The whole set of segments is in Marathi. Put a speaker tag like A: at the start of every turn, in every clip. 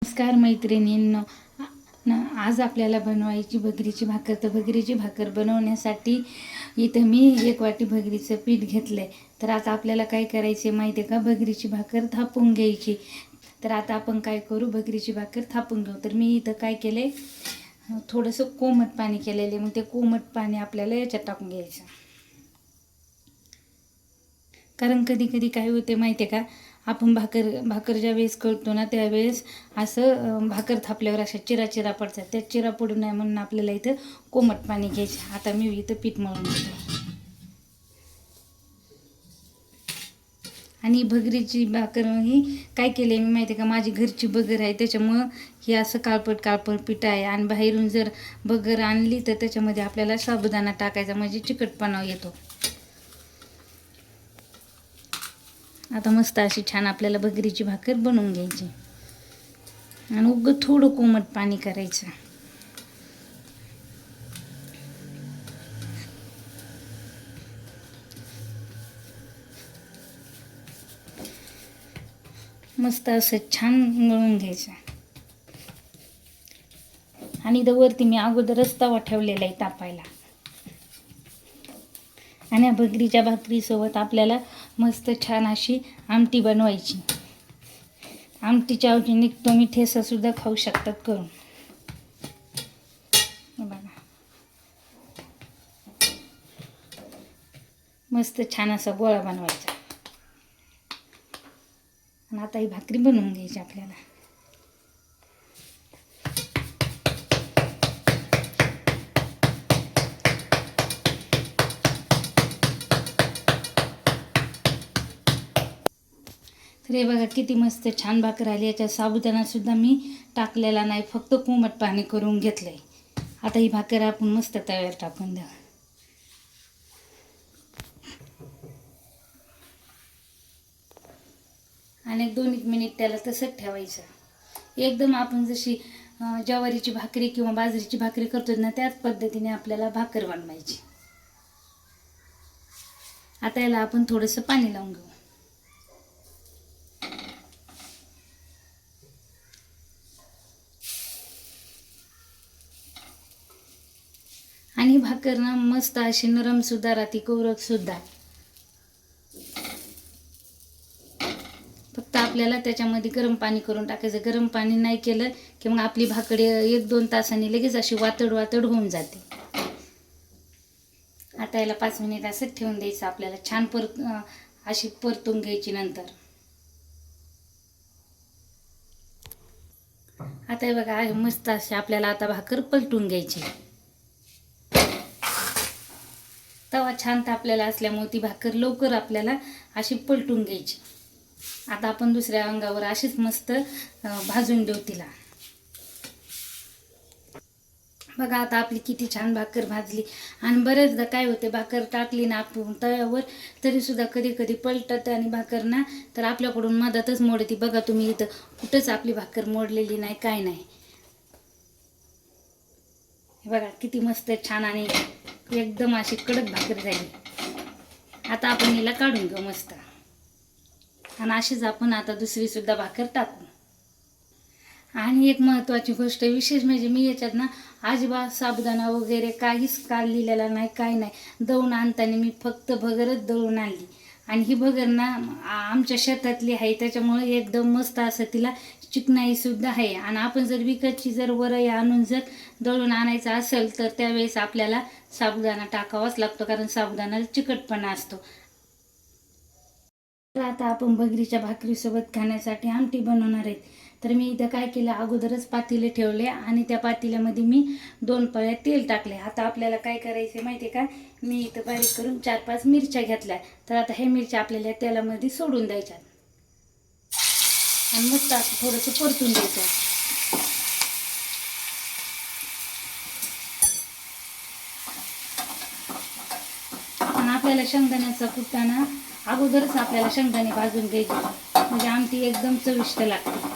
A: नमस्कार मैत्रिणींनो. आज आपल्याला बनवायची भगरीची भाकर. तर भगरीची भाकर बनवण्यासाठी इथं मी 1 वाटी भगरीचं पीठ घेतलं आहे. तर आता आपल्याला काय करायचे माहिती आहे का, भगरीची भाकर थापून घ्यायची. तर आता आपण काय करू, भगरीची भाकर थापून घेऊ. तर मी इथं काय केले, थोडंसं कोमट पाणी केलेले. मग ते कोमट पाणी आपल्याला याच्यात टाकून घ्यायचं. कारण कधी कधी काय होते माहिती आहे का, आपण भाकर ज्या वेळेस करतो ना त्यावेळेस असं भाकर थापल्यावर अशा चिरा पडतात. त्या चिरा पडू नये म्हणून आपल्याला इथं कोमट पाणी घ्यायचं. आता मी इथं पीठ मळून घेते. आणि भगरीची भाकर ही काय केली मी माहिती आहे का, माझी घरची बगर आहे त्याच्यामुळं हे असं काळपट पीठ आहे. आणि बाहेरून जर बगर आणली तर त्याच्यामध्ये आपल्याला साबुदाणा टाकायचा, म्हणजे चिकटपणा येतो. आता मस्त अशी छान आपल्याला भगरीची भाकर बनवून घ्यायची. आणि उगं थोडं कोमट पाणी करायचं. मस्त असं छान मळून घ्यायचं. आणि इथं वरती मी अगोदरच तवा ठेवलेला आहे तापायला. आणि या भगरीच्या भाकरीसोबत आपल्याला मस्त छान अशी आमटी बनवायची. आमटीच्या ऐवजी तुम्ही ठेचासुद्धा खाऊ शकतात करून. बघा मस्त छान असा गोळा बनवायचा. आणि आता ही भाकरी बनवून घ्यायची आपल्याला. तर हे बघा किती मस्त छान भाकर आली. याच्यात साबुदाणासुद्धा मी टाकलेला नाही, फक्त कोमट पाणी करून घेतलं आहे. आता ही भाकर आपण मस्त तव्यावर टाकून द्या. आणि 2-1 मिनिट त्याला तसंच ठेवायचं. एकदम आपण जशी ज्वारीची भाकरी किंवा बाजरीची भाकरी करतो ना त्याच पद्धतीने आपल्याला भाकर बनवायची. आता याला आपण थोडंसं पाणी लावून घेऊ. आणि भाकर ना मस्त अशी नरम सुद्धा राहते, कोरक सुद्धा. फक्त आपल्याला त्याच्यामध्ये गरम पाणी करून टाकायचं. गरम पाणी नाही केलं की मग आपली भाकर 1-2 तासांनी लगेच अशी वातड होऊन जाते. आता याला 5 मिनिट असं ठेवून द्यायचं. आपल्याला छान अशी परतून घ्यायची. नंतर आता हे बघा मस्त अशी आपल्याला आता भाकर पलटून घ्यायची. तवा छान तापलेला असल्यामुळे ती भाकर लवकर आपल्याला अशी पलटून घ्यायची. आता आपण दुसऱ्या अंगावर अशीच मस्त भाजून देऊ तिला. बघा आता आपली किती छान भाकर भाजली. आणि बरेचदा काय होते, भाकर टाकली ना आपण तव्यावर तरीसुद्धा कधी कधी पलटत आणि भाकर ना तर आपल्याकडून मधातच मोडती. बघा तुम्ही इथं कुठंच आपली भाकर मोडलेली नाही, काय नाही. बघा किती मस्त छान आणि एकदम अशी कडक भाकर झाली. आता आपण हिला काढून घेऊ मस्त. आणि अशीच आपण आता दुसरीसुद्धा भाकर टाकू. आणि एक महत्त्वाची गोष्ट विशेष म्हणजे मी याच्यात ना अजिबात साबुदाणा वगैरे काहीच काढलेला नाही, काय नाही. दळून आणताना मी फक्त भगरच दळून आणली. आणि ही भगर ना आमच्या शेतातली आहे त्याच्यामुळे एकदम मस्त असं तिला चिकनाईसुद्धा आहे. आणि आपण जर विकतची जर वरई आणून जर दळून आणायचं असेल तर त्यावेळेस आपल्याला साबुदाणा टाकावाच लागतो, कारण साबुदाण्याला चिकटपणा असतो. तर आता आपण भगरीच्या भाकरीसोबत खाण्यासाठी आमटी बनवणार आहेत. तर मी इथं काय केलं, अगोदरच पातेले ठेवले आणि त्या पातेल्यामध्ये मी 2 पळ्या तेल टाकले. आता आपल्याला काय करायचं माहिती आहे का, मी इथं बारीक करून 4-5 मिरच्या घेतल्या. तर आता हे मिरच्या आपल्याला तेलामध्ये सोडून द्यायच्या आणि मस्त असं थोडंसं परतून द्यायचं. आणि आपल्याला शेंगदाण्याचा कुटाणा अगोदरच आपल्याला शेंगदाणे भाजून घ्यायचे, म्हणजे आमटी एकदम चविष्ट लागते.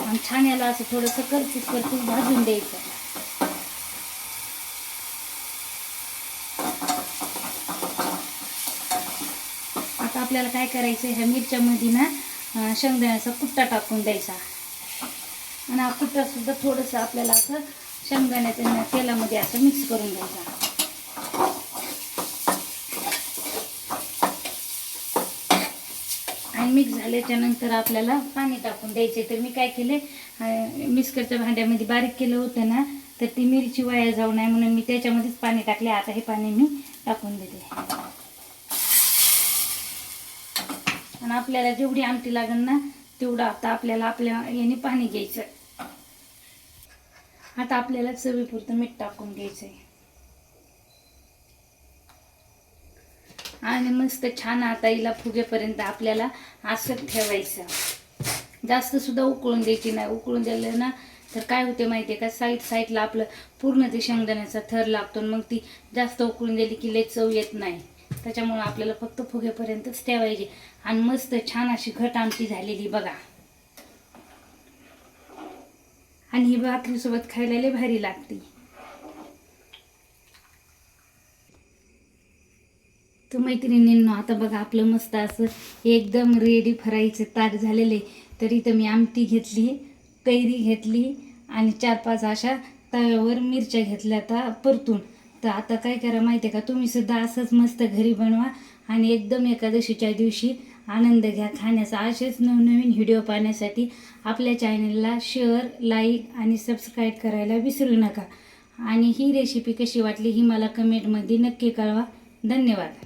A: आणि छान याला असं थोडंसं करपूस भाजून द्यायचं. आता आपल्याला काय करायचं, ह्या मिरच्यामध्ये ना शेंगदाण्याचा कुट्टा टाकून द्यायचा. आणि हा कुट्टासुद्धा थोडंसं आपल्याला असं शेंगदाण्याच्या तेलामध्ये असं मिक्स करून घ्यायचा. आणि मिक्स झाल्याच्या नंतर आपल्याला पाणी टाकून द्यायचे. तर मी काय केले, मिक्सरच्या भांड्यामध्ये बारीक केलं होतं ना, तर ती मिरची वाया जाऊ नये म्हणून मी त्याच्यामध्येच पाणी टाकले. आता हे पाणी मी टाकून देते. आणि आपल्याला जेवढी आमटी लागेल ना तेवढं आता आपल्याला आपल्या याने पाणी घ्यायचं. आता आपल्याला चवीपुरतं मीठ टाकून घ्यायचं आहे. आणि मस्त छान आता हिला फुगेपर्यंत आपल्याला असं ठेवायचं. जास्त सुद्धा उकळून द्यायची नाही. उकळून दिलं ना तर काय होते माहिती आहे का, साईडला आपलं पूर्ण ते शेंगदाण्याचा थर लागतो. मग ती जास्त उकळून दिली की लय चव येत नाही. त्याच्यामुळं आपल्याला फक्त फुगेपर्यंतच ठेवायची. आणि मस्त छान अशी घट आमटी झालेली बघा. आणि ही भाकरीसोबत खायला लय भारी लागते. तर मैत्रिणींनो, आता बघा आपलं मस्त असं एकदम रेडी फ्राईचं ताट झालेलं आहे. तर इथं मी आमटी घेतली, कैरी घेतली आणि 4-5 अशा तव्यावर मिरच्या घेतल्या आता परतून. तर आता काय करा माहिती आहे का, तुम्ही सुद्धा असंच मस्त घरी बनवा आणि एकदम एकादशीच्या दिवशी आनंद घ्या खाण्याचा. असेच नवनवीन व्हिडिओ पाहण्यासाठी आपल्या चॅनलला शेअर, लाईक आणि सबस्क्राईब करायला विसरू नका. आणि ही रेसिपी कशी वाटली ही मला कमेंटमध्ये नक्की कळवा. धन्यवाद.